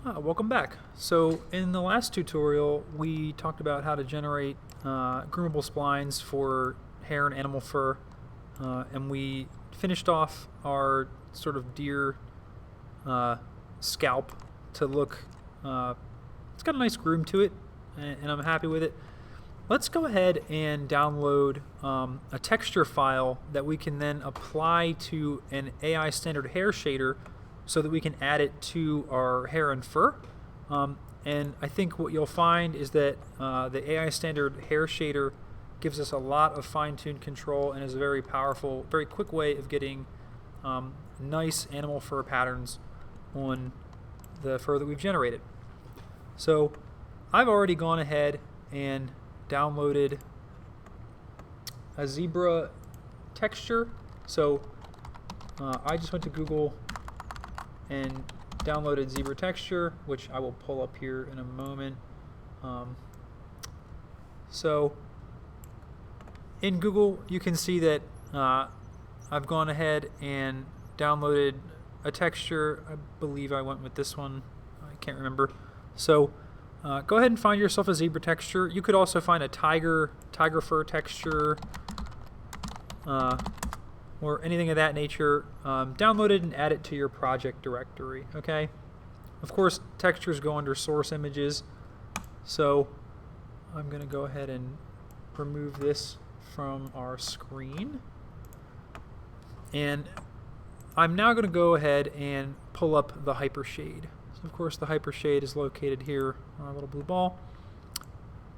Welcome back. So in the last tutorial, we talked about how to generate groomable splines for hair and animal fur, and we finished off our sort of deer scalp to look. It's got a nice groom to it, and I'm happy with it. Let's go ahead and download a texture file that we can then apply to an AI standard hair shader so that we can add it to our hair and fur. And I think what you'll find is that the AI standard hair shader gives us a lot of fine-tuned control and is a very powerful, very quick way of getting nice animal fur patterns on the fur that we've generated. So I've already gone ahead and downloaded a zebra texture. So I just went to Google and downloaded zebra texture, which I will pull up here in a moment. So in Google, you can see that I've gone ahead and downloaded a texture. I believe I went with this one. I can't remember. So go ahead and find yourself a zebra texture. You could also find a tiger fur texture, or anything of that nature. Download it and add it to your project directory. Okay. Of course, textures go under source images. So I'm going to go ahead and remove this from our screen. And I'm now going to go ahead and pull up the hypershade. So of course the hypershade is located here on our little blue ball.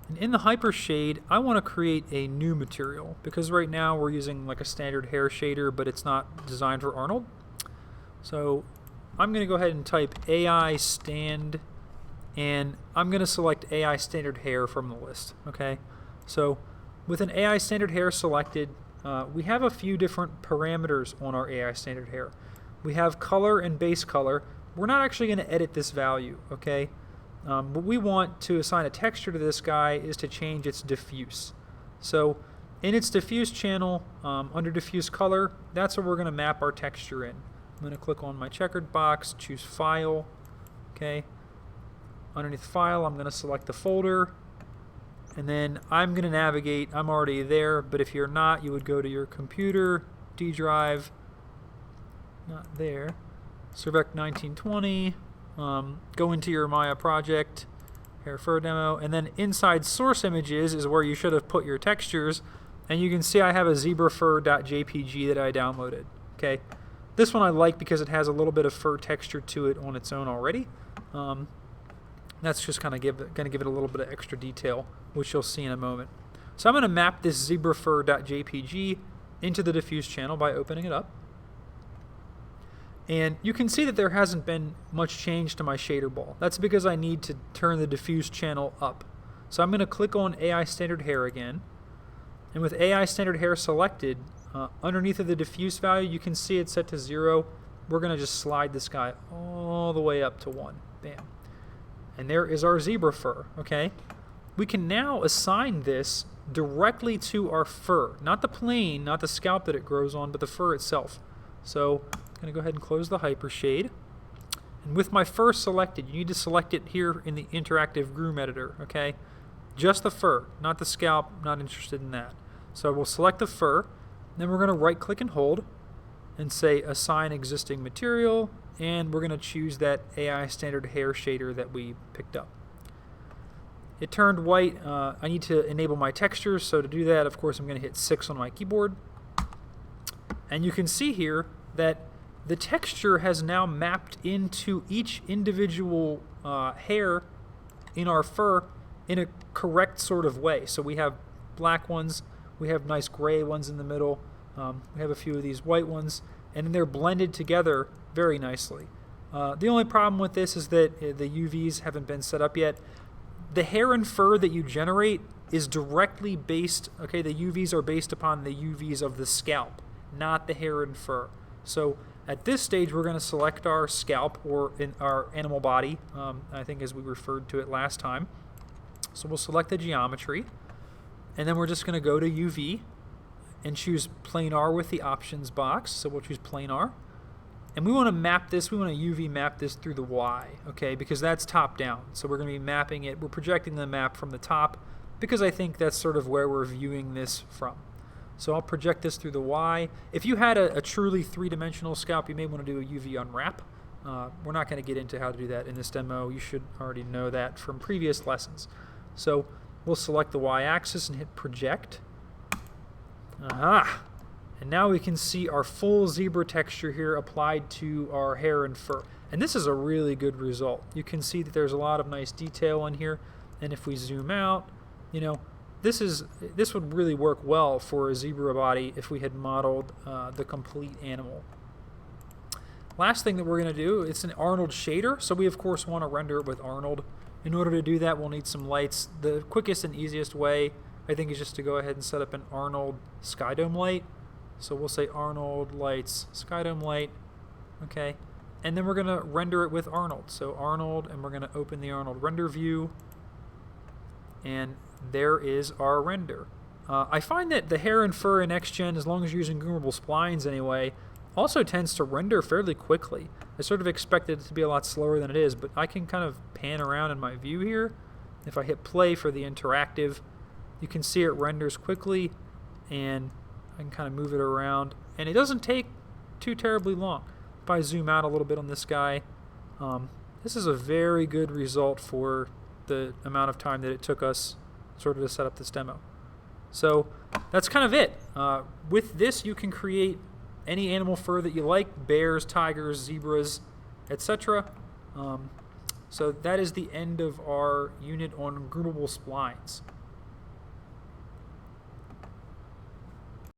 And in the hypershade, I want to create a new material because right now we're using like a standard hair shader, but it's not designed for Arnold. So I'm going to go ahead and type AI stand, and I'm going to select AI standard hair from the list. Okay. So with an AI standard hair selected, we have a few different parameters on our AI standard hair. We have color and base color. We're not actually going to edit this value. Okay. What we want to assign a texture to this guy is to change its diffuse. So in its diffuse channel, under diffuse color, that's where we're going to map our texture in. I'm going to click on my checkered box, choose File. Okay. Underneath File, I'm going to select the folder. And then I'm going to navigate. I'm already there, but if you're not, you would go to your computer, D drive, not there, Cservek 1920. Go into your Maya project, hair fur demo, and then inside source images is where you should have put your textures, and you can see I have a zebrafur.jpg that I downloaded. Okay, this one I like because it has a little bit of fur texture to it on its own already. That's just kind of going to give it a little bit of extra detail, which you'll see in a moment. So I'm going to map this zebrafur.jpg into the diffuse channel by opening it up. And you can see that there hasn't been much change to my shader ball. That's because I need to turn the diffuse channel up. So I'm going to click on AI standard hair again. And with AI standard hair selected, underneath of the diffuse value, you can see it's set to 0. We're going to just slide this guy all the way up to 1. Bam. And there is our zebra fur. Okay. We can now assign this directly to our fur. Not the plane, not the scalp that it grows on, but the fur itself. So I'm going to go ahead and close the hypershade. And with my fur selected, you need to select it here in the interactive groom editor, okay? Just the fur, not the scalp, not interested in that. So we'll select the fur, then we're going to right click and hold and say assign existing material, and we're going to choose that AI standard hair shader that we picked up. It turned white. I need to enable my textures, so to do that, of course, I'm going to hit 6 on my keyboard. And you can see here that the texture has now mapped into each individual hair in our fur in a correct sort of way. So we have black ones, we have nice gray ones in the middle, we have a few of these white ones, and they're blended together very nicely. The only problem with this is that the UVs haven't been set up yet. The hair and fur that you generate is directly based, okay, the UVs are based upon the UVs of the scalp, not the hair and fur. So at this stage, we're going to select our scalp, or in our animal body, I think as we referred to it last time. So we'll select the geometry, and then we're just going to go to UV and choose planar with the options box. So we'll choose planar. And we want to map this, we want to UV map this through the Y, okay, because that's top down. So we're going to be mapping it, we're projecting the map from the top because I think that's sort of where we're viewing this from. So I'll project this through the Y. If you had a truly three-dimensional scalp, you may want to do a UV unwrap. We're not going to get into how to do that in this demo. You should already know that from previous lessons. So we'll select the Y-axis and hit project. Aha! And now we can see our full zebra texture here applied to our hair and fur. And this is a really good result. You can see that there's a lot of nice detail in here. And if we zoom out, you know, this would really work well for a zebra body if we had modeled the complete animal. Last thing that we're going to do, it's an Arnold shader. So we, of course, want to render it with Arnold. In order to do that, we'll need some lights. The quickest and easiest way, I think, is just to go ahead and set up an Arnold Skydome light. So we'll say Arnold lights, Skydome light, okay? And then we're going to render it with Arnold. So Arnold, and we're going to open the Arnold render view. And there is our render. I find that the hair and fur in XGen, as long as you're using Groomable Splines anyway, also tends to render fairly quickly. I sort of expected it to be a lot slower than it is, but I can kind of pan around in my view here. If I hit play for the interactive, you can see it renders quickly, and I can kind of move it around, and it doesn't take too terribly long. If I zoom out a little bit on this guy, this is a very good result for the amount of time that it took us sort of to set up this demo. So that's kind of it. With this, you can create any animal fur that you like: bears, tigers, zebras, etc. So that is the end of our unit on groomable splines.